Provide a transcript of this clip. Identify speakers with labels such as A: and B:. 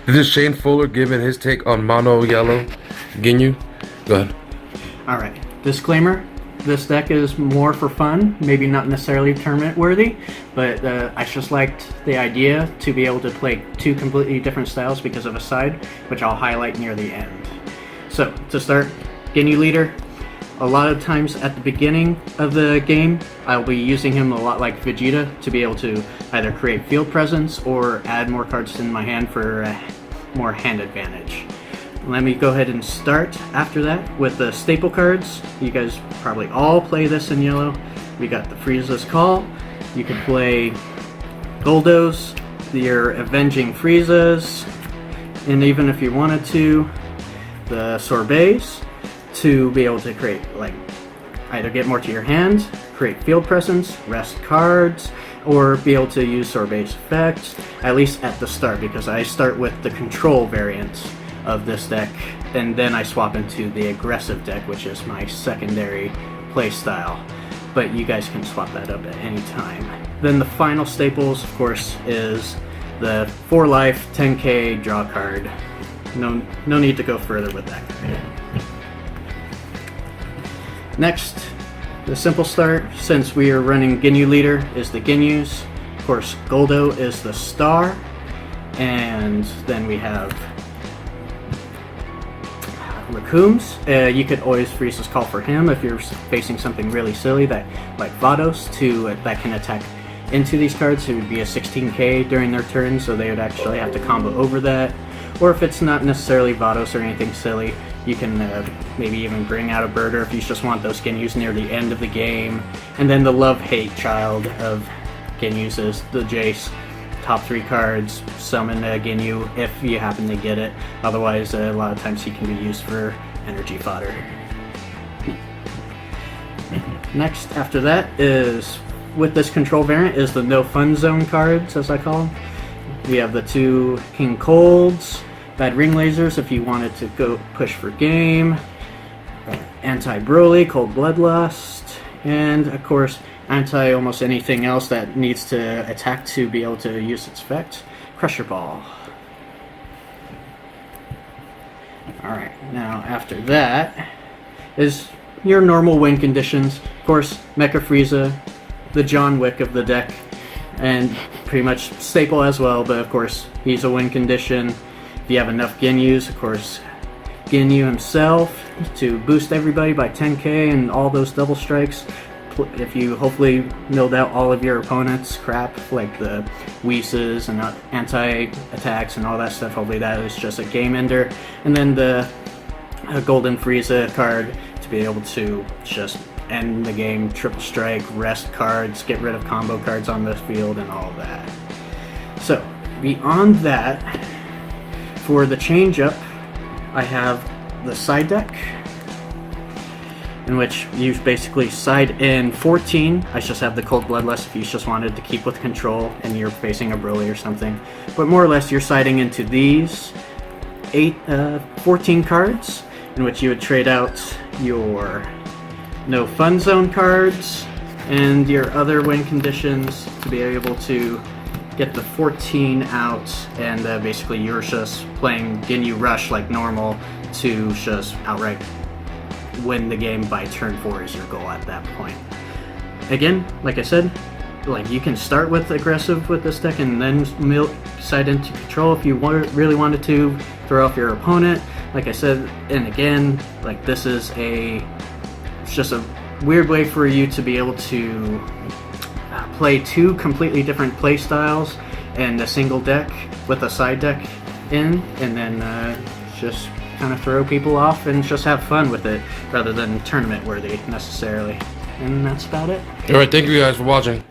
A: Is Shane Fuller giving his take on Mono Yellow Ginyu? Go ahead.
B: Alright, disclaimer, this deck is more for fun, maybe not necessarily tournament worthy, but I just liked the idea to be able to play two completely different styles because of a side, which I'll highlight near the end. So, to start, Ginyu leader. A lot of times at the beginning of the game, I'll be using him a lot like Vegeta to be able to either create field presence or add more cards in my hand for more hand advantage. Let me go ahead and start after that with the staple cards. You guys probably all play this in yellow. We got the Frieza's Call. You can play Guldos, your Avenging Friezas, and even if you wanted to, the Sorbets, to be able to create, like, either get more to your hand, create field presence, rest cards, or be able to use Sorbet's effects, at least at the start, because I start with the control variant of this deck, and then I swap into the aggressive deck, which is my secondary playstyle. But you guys can swap that up at any time. Then the final staples, of course, is the 4 life, 10k draw card. No need to go further with that. Next, the simple start, since we are running Ginyu leader, is the Ginyus. Of course, Guldo is the star, and then we have Recoomes. You could always Frieza's Call for him if you're facing something really silly that, like Vados, that can attack into these cards. It would be a 16k during their turn, so they would actually have to combo over that. Or if it's not necessarily Vados or anything silly, you can maybe even bring out a Burter if you just want those Ginyus near the end of the game. And then the love-hate child of Ginyus is the Jeice. Top 3 cards, summon a Ginyu if you happen to get it. Otherwise, a lot of times he can be used for energy fodder. Next, after that, is with this control variant, is the no fun zone cards, as I call them. We have the 2 King Colds, Bad Ring Lasers if you wanted to go push for game, Anti-Broly, Cold Bloodlust, and of course anti almost anything else that needs to attack to be able to use its effect. Crusher Ball. Alright, now after that is your normal win conditions. Of course, Mecha-Frieza, the John Wick of the deck, and pretty much staple as well, but of course he's a win condition. If you have enough Ginyus, of course, Ginyu himself to boost everybody by 10k and all those double strikes. If you hopefully milled out all of your opponent's crap, like the Weises and anti-attacks and all that stuff, hopefully that is just a game ender. And then the Golden Frieza card to be able to just end the game, triple strike, rest cards, get rid of combo cards on the field and all of that. So, beyond that, for the change-up, I have the side deck, in which you basically side in 14. I just have the Cold Bloodlust if you just wanted to keep with control and you're facing a Broly or something. But more or less, you're siding into these 14 cards, in which you would trade out your no fun zone cards and your other win conditions to be able to get the 14 out, and basically you're just playing Ginyu Rush like normal to just outright win the game by turn 4 is your goal at that point. Again, like I said, like you can start with aggressive with this deck and then side into control if you really wanted to throw off your opponent. Like I said, and again, like this is it's just a weird way for you to be able to play 2 completely different play styles in a single deck with a side deck in, and then just kind of throw people off and just have fun with it rather than tournament worthy necessarily. And that's about it.
A: Alright, thank you guys for watching.